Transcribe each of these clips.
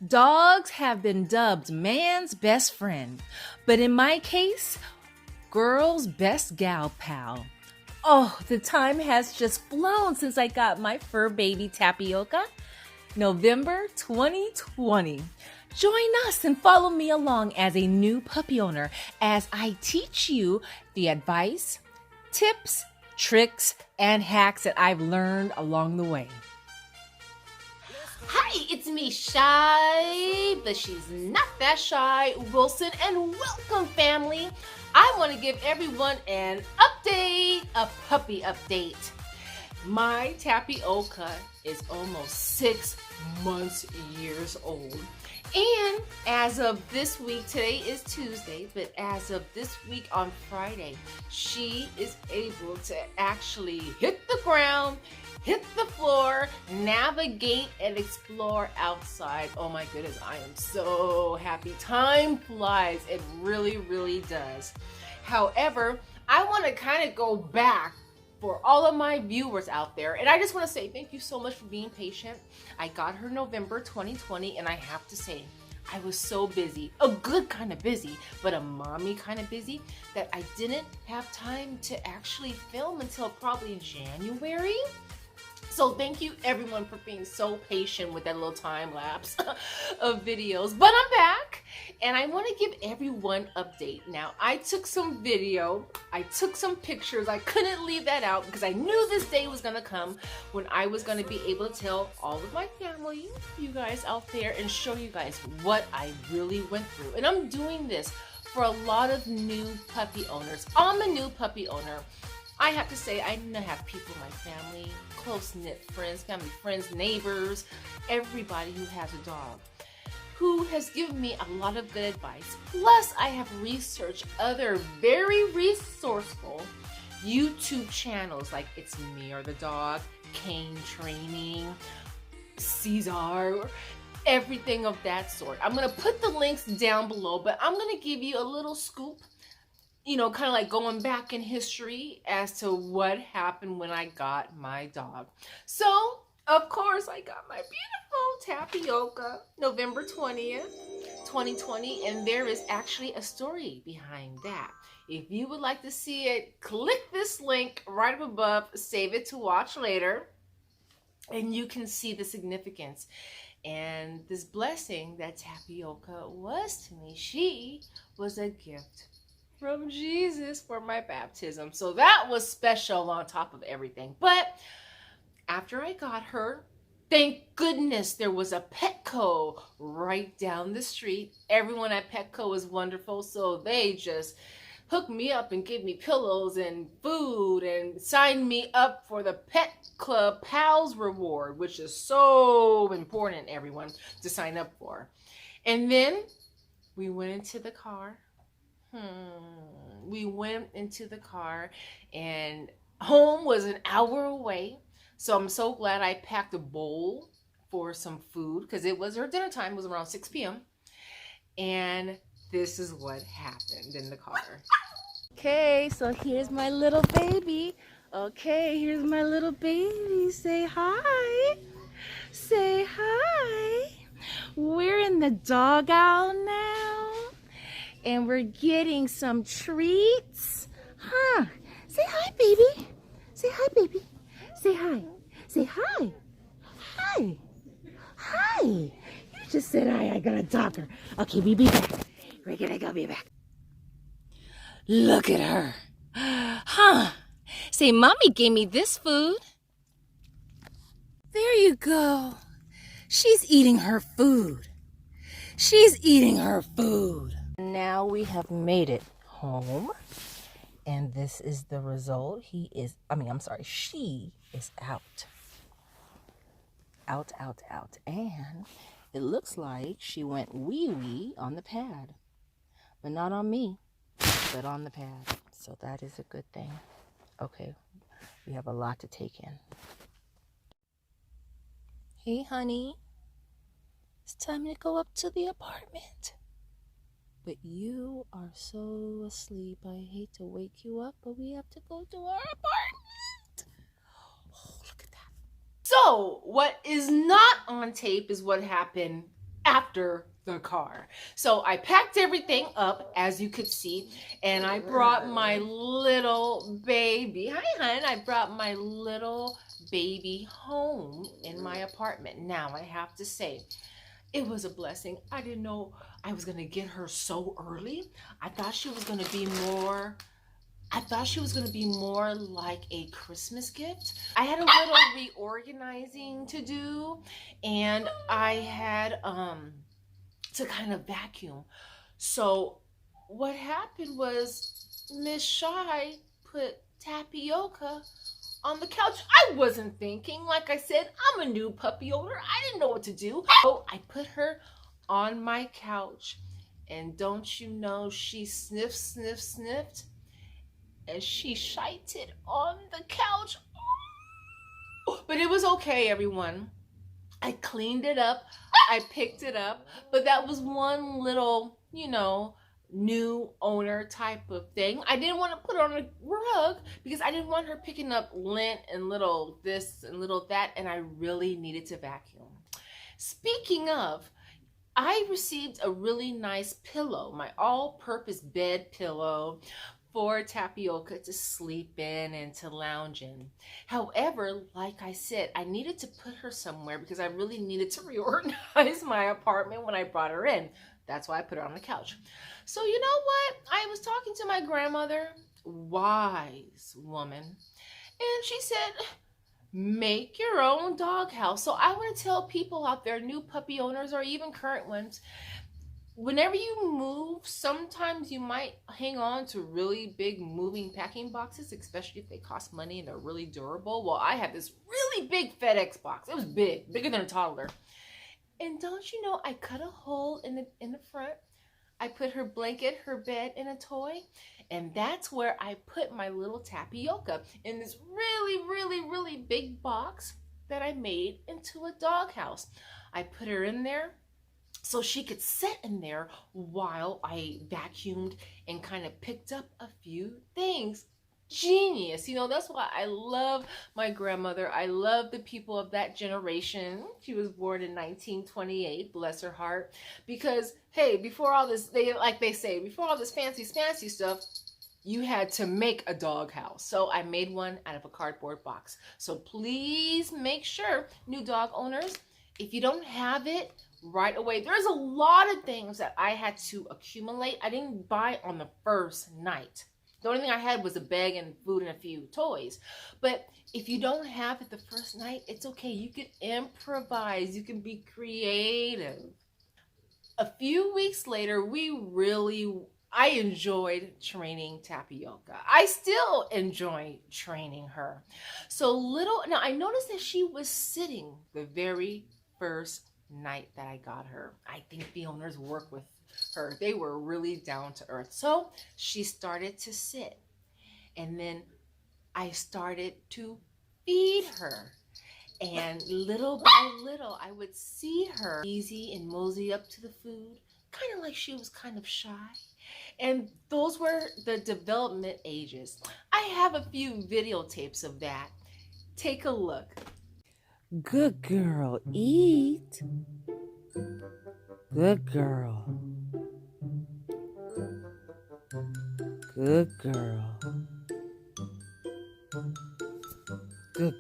Dogs have been dubbed man's best friend, but in my case, girl's best gal pal. Oh, the time has just flown since I got my fur baby Tapioca, November 2020. Join us and follow me along as a new puppy owner as I teach you the advice, tips, tricks, and hacks that I've learned along the way. Hi, it's me, Shy, but she's not that shy, Wilson, and welcome, family. I want to give everyone an update, a puppy update. My Tapioca is almost 6 months, years old. And as of this week, today is Tuesday, but as of this week on Friday, she is able to actually hit the ground, hit the floor, navigate, and explore outside. Oh my goodness, I am so happy. Time flies. It really, really does. However, I want to kind of go back for all of my viewers out there, and I just want to say thank you so much for being patient. I got her November 2020, and I have to say, I was so busy, a good kind of busy, but a mommy kind of busy, that I didn't have time to actually film until probably January. So thank you everyone for being so patient with that little time lapse of videos. But I'm back and I want to give everyone an update. Now, I took some video, I took some pictures. I couldn't leave that out because I knew this day was going to come when I was going to be able to tell all of my family, you guys out there, and show you guys what I really went through. And I'm doing this for a lot of new puppy owners. I'm a new puppy owner. I have to say, I didn't have people in my family, close-knit friends, family friends, neighbors, everybody who has a dog, who has given me a lot of good advice. Plus, I have researched other very resourceful YouTube channels like It's Me or the Dog, Cane Training, Cesar, everything of that sort. I'm going to put the links down below, but I'm going to give you a little scoop, you know, kind of like going back in history as to what happened when I got my dog. So, of course, I got my beautiful Tapioca November 20th, 2020, and there is actually a story behind that. If you would like to see it, click this link right up above, save it to watch later, and you can see the significance and this blessing that Tapioca was to me. She was a gift from Jesus for my baptism. So that was special on top of everything. But after I got her, thank goodness there was a Petco right down the street. Everyone at Petco is wonderful. So they just hooked me up and gave me pillows and food and signed me up for the Pet Club Pals Reward, which is so important, everyone, to sign up for. And then we went into the car. We went into the car and home was an hour away. So I'm so glad I packed a bowl for some food because it was her dinner time. It was around 6 p.m. And this is what happened in the car. Okay, so here's my little baby. Okay, here's my little baby. Say hi. Say hi. We're in the dog aisle now. And we're getting some treats. Huh? Say hi, baby. Say hi, baby. Say hi. Say hi. Hi. Hi. You just said hi. I gotta talk her. Okay, we'll be back. We're gonna go be back. Look at her. Huh? Say, Mommy gave me this food. There you go. She's eating her food. She's eating her food. Now we have made it home, and this is the result. She is out. Out. And it looks like she went wee-wee on the pad, but not on me, but on the pad. So that is a good thing. Okay, we have a lot to take in. Hey, honey, it's time to go up to the apartment. But you are so asleep. I hate to wake you up, but we have to go to our apartment. Oh, look at that. So, what is not on tape is what happened after the car. So I packed everything up, as you could see, and I brought my little baby. Hi, hon. I brought my little baby home in my apartment. Now, I have to say, it was a blessing. I didn't know I was going to get her so early. I thought she was going to be more like a Christmas gift. I had a little reorganizing to do, and I had to kind of vacuum. So what happened was Miss Shy put Tapioca on the couch. I wasn't thinking. Like I said, I'm a new puppy owner. I didn't know what to do. So I put her on my couch, and don't you know, she sniffed, and she shited on the couch. But it was okay, everyone. I cleaned it up. I picked it up. But that was one little, new owner type of thing. I didn't want to put her on a rug because I didn't want her picking up lint and little this and little that, and I really needed to vacuum. Speaking of, I received a really nice pillow, my all-purpose bed pillow for Tapioca to sleep in and to lounge in. However, like I said, I needed to put her somewhere because I really needed to reorganize my apartment when I brought her in. That's why I put her on the couch. So you know what? I was talking to my grandmother, wise woman, and she said, make your own doghouse. So I want to tell people out there, new puppy owners or even current ones, whenever you move, sometimes you might hang on to really big moving packing boxes, especially if they cost money and they're really durable. Well, I had this really big FedEx box. It was big, bigger than a toddler. And don't you know, I cut a hole in the front. I put her blanket, her bed, and a toy. And that's where I put my little Tapioca, in this really, really, really big box that I made into a doghouse. I put her in there so she could sit in there while I vacuumed and kind of picked up a few things. Genius. That's why I love my grandmother. I love the people of that generation. She was born in 1928, bless her heart. Because, hey, before all this, before all this fancy stuff, you had to make a doghouse. So I made one out of a cardboard box. So please make sure, new dog owners, if you don't have it right away, there's a lot of things that I had to accumulate. I didn't buy on the first night. The only thing I had was a bag and food and a few toys. But if you don't have it the first night, it's okay. You can improvise. You can be creative. A few weeks later, I enjoyed training Tapioca. I still enjoy training her. Now I noticed that she was sitting the very first night that I got her. I think the owners work with her. They were really down to earth. So she started to sit, and then I started to feed her, and little by little I would see her easy and mosey up to the food, kind of like she was kind of shy. And those were the development ages. I have a few videotapes of that. Take a look. Good girl, eat. Good girl. Good girl. Good.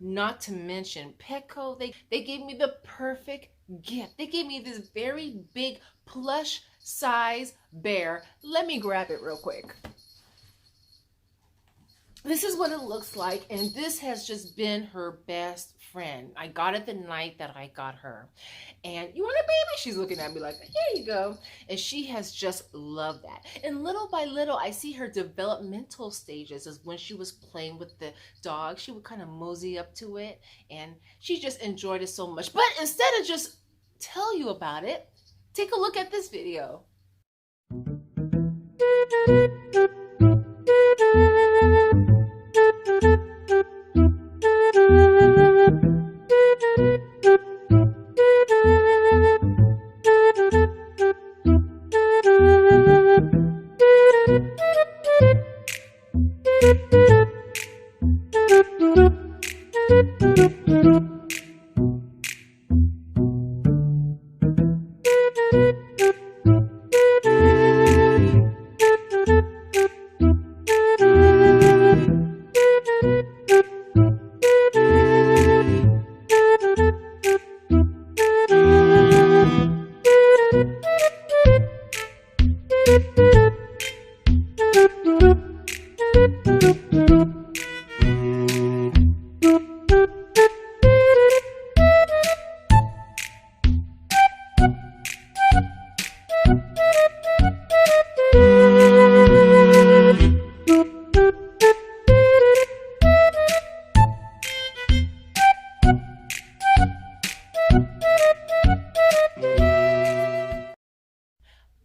Not to mention Petco, they gave me the perfect gift. They gave me this very big plush size bear. Let me grab it real quick. This is what it looks like, and this has just been her best friend. I got it the night that I got her. And you want a baby? She's looking at me like, here you go. And she has just loved that. And little by little, I see her developmental stages as when she was playing with the dog. She would kind of mosey up to it, and she just enjoyed it so much. But instead of just tell you about it, take a look at this video.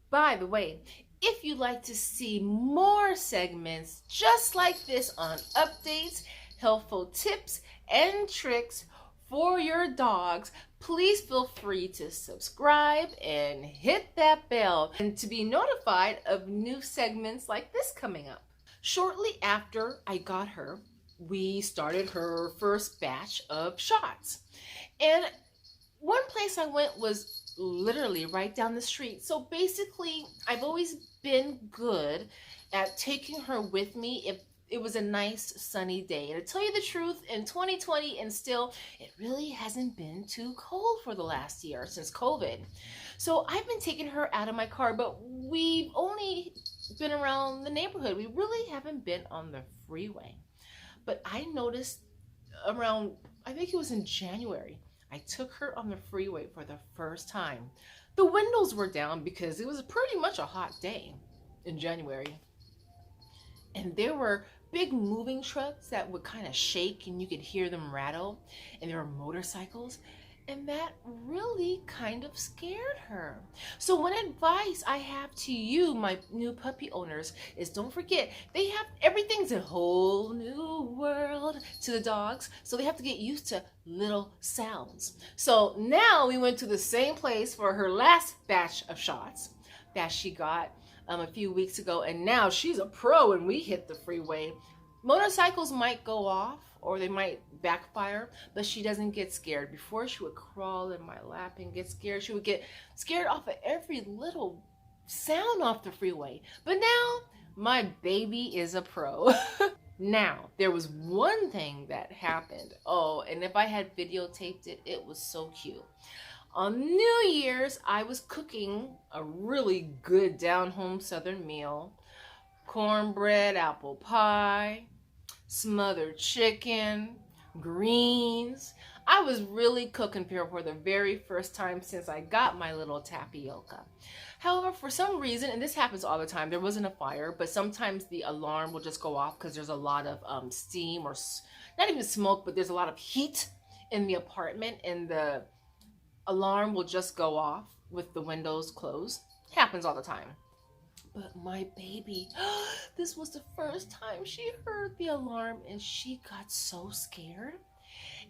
By the way, if you'd like to see more segments just like this on updates, helpful tips, and tricks for your dogs, please feel free to subscribe and hit that bell and to be notified of new segments like this coming up. Shortly after I got her, we started her first batch of shots. And one place I went was literally right down the street. So basically, I've always been good at taking her with me if it was a nice sunny day. And to tell you the truth, in 2020 and still, it really hasn't been too cold for the last year since COVID. So I've been taking her out of my car, but we've only been around the neighborhood. We really haven't been on the freeway. But I noticed around, I think it was in January, I took her on the freeway for the first time. The windows were down because it was pretty much a hot day in January. And there were big moving trucks that would kind of shake and you could hear them rattle. And there were motorcycles. And that really kind of scared her. So one advice I have to you, my new puppy owners, is don't forget, everything's a whole new world to the dogs. So they have to get used to little sounds. So now we went to the same place for her last batch of shots that she got a few weeks ago. And now she's a pro and we hit the freeway. Motorcycles might go off or they might backfire, but she doesn't get scared. Before, she would crawl in my lap and get scared. She would get scared off of every little sound off the freeway. But now, my baby is a pro. Now, there was one thing that happened. Oh, and if I had videotaped it, it was so cute. On New Year's, I was cooking a really good down-home Southern meal. Cornbread, apple pie, smothered chicken, greens. I was really cooking for the very first time since I got my little tapioca. However, for some reason, and this happens all the time, there wasn't a fire, but sometimes the alarm will just go off because there's a lot of steam or not even smoke, but there's a lot of heat in the apartment and the alarm will just go off with the windows closed. Happens all the time. But my baby, this was the first time she heard the alarm and she got so scared.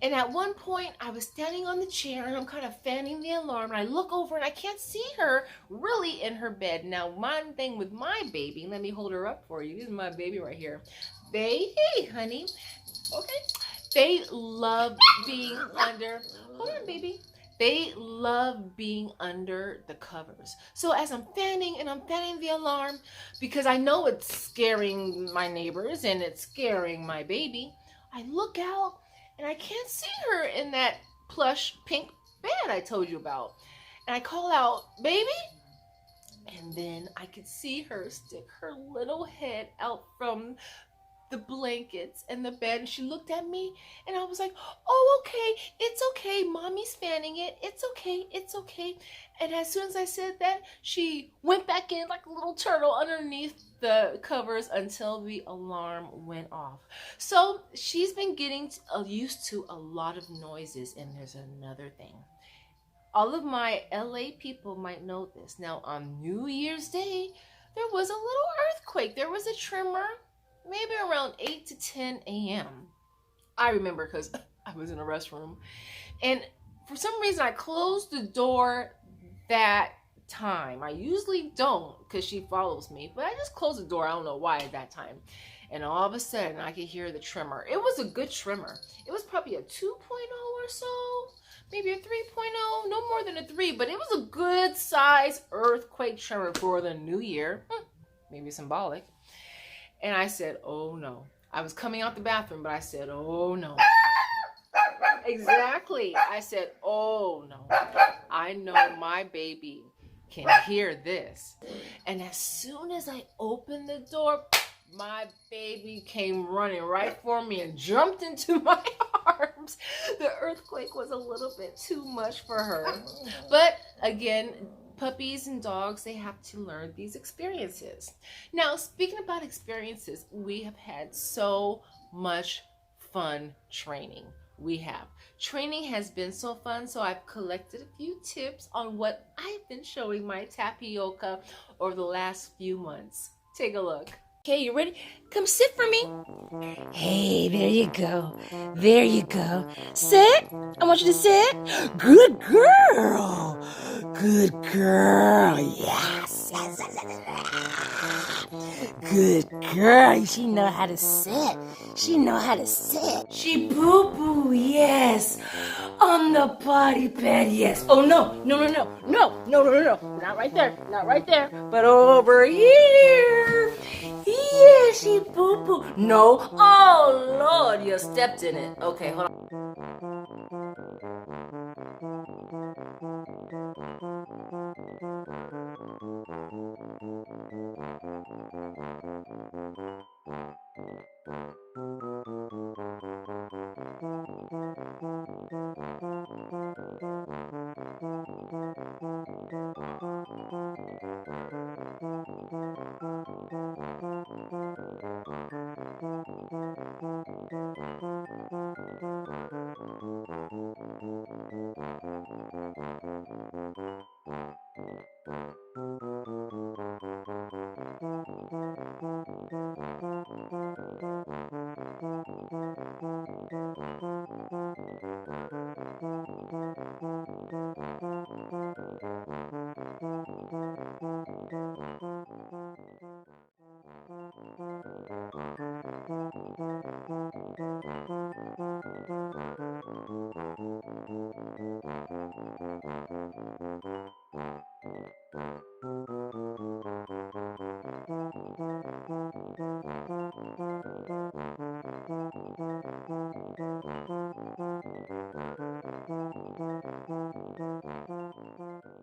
And at one point I was standing on the chair and I'm kind of fanning the alarm and I look over and I can't see her really in her bed. Now, one thing with my baby, let me hold her up for you. This is my baby right here. Hey, honey. Okay. They love being under, hold on, baby. They love being under the covers. So as I'm fanning the alarm, because I know it's scaring my neighbors and it's scaring my baby, I look out and I can't see her in that plush pink bed I told you about. And I call out, baby? And then I could see her stick her little head out from the blankets and the bed, and she looked at me, and I was like, oh, okay, it's okay, mommy's fanning it, it's okay, it's okay. And as soon as I said that, she went back in like a little turtle underneath the covers until the alarm went off. So she's been getting used to a lot of noises. And there's another thing. All of my LA people might know this. Now, on New Year's Day, there was a little earthquake. There was a tremor, maybe around 8 to 10 a.m. I remember because I was in a restroom. And for some reason, I closed the door that time. I usually don't because she follows me, but I just closed the door. I don't know why at that time. And all of a sudden, I could hear the tremor. It was a good tremor. It was probably a 2.0 or so, maybe a 3.0, no more than a 3, but it was a good size earthquake tremor for the new year. Maybe symbolic. And I said, oh no. I was coming out the bathroom, but I said, oh no. Exactly. I said, oh no. I know my baby can hear this. And as soon as I opened the door, my baby came running right for me and jumped into my arms. The earthquake was a little bit too much for her. But again, puppies and dogs, they have to learn these experiences. Now, speaking about experiences, we have had so much fun training. Training has been so fun, so I've collected a few tips on what I've been showing my tapioca over the last few months. Take a look. Okay, you ready? Come sit for me. Hey, there you go. There you go. Sit. I want you to sit. Good girl. Good girl. Yes. Good girl. She know how to sit. She know how to sit. She boo-boo, yes. On the potty pad, yes. Oh, no. No. Not right there. Not right there. But over here. Yeah, she boo-boo. No. Oh, Lord, you stepped in it. Okay, hold on.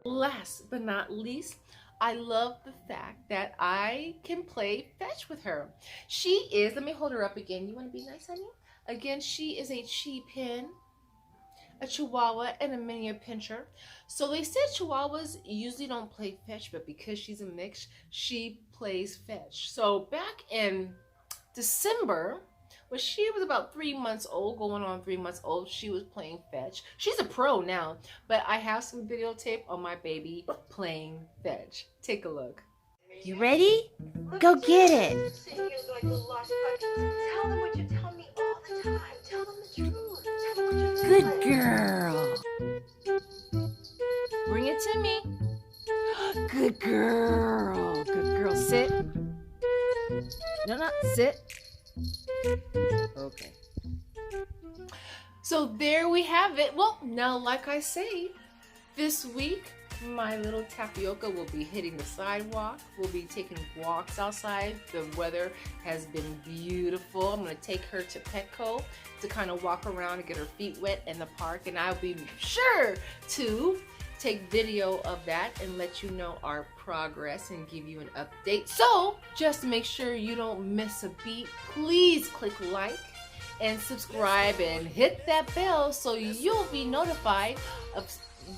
Last but not least, I love the fact that I can play fetch with her. She is, let me hold her up again. You want to be nice, honey? Again, she is a Chi Pin, a Chihuahua, and a miniature pincher. So they said Chihuahuas usually don't play fetch, but because she's a mix, she plays fetch. So back in December, when she was about 3 months old, going on 3 months old, she was playing fetch. She's a pro now, but I have some videotape on my baby playing fetch. Take a look. You ready? Go get it. Tell them what you tell me all the time. Tell them the truth. Tell them what you Good girl. Bring it to me. Good girl. Good girl. Sit. No, sit. Okay. So there we have it. Well, now, like I say, this week, my little tapioca will be hitting the sidewalk. We'll be taking walks outside. The weather has been beautiful. I'm going to take her to Petco to kind of walk around and get her feet wet in the park. And I'll be sure to take video of that and let you know our progress and give you an update. So just make sure you don't miss a beat. Please click like and subscribe and hit that bell so you'll be notified of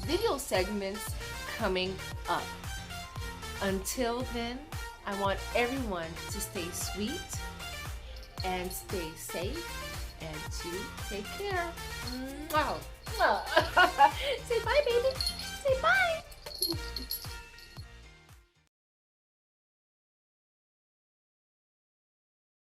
video segments coming up. Until then, I want everyone to stay sweet and stay safe and to take care. Say bye, baby.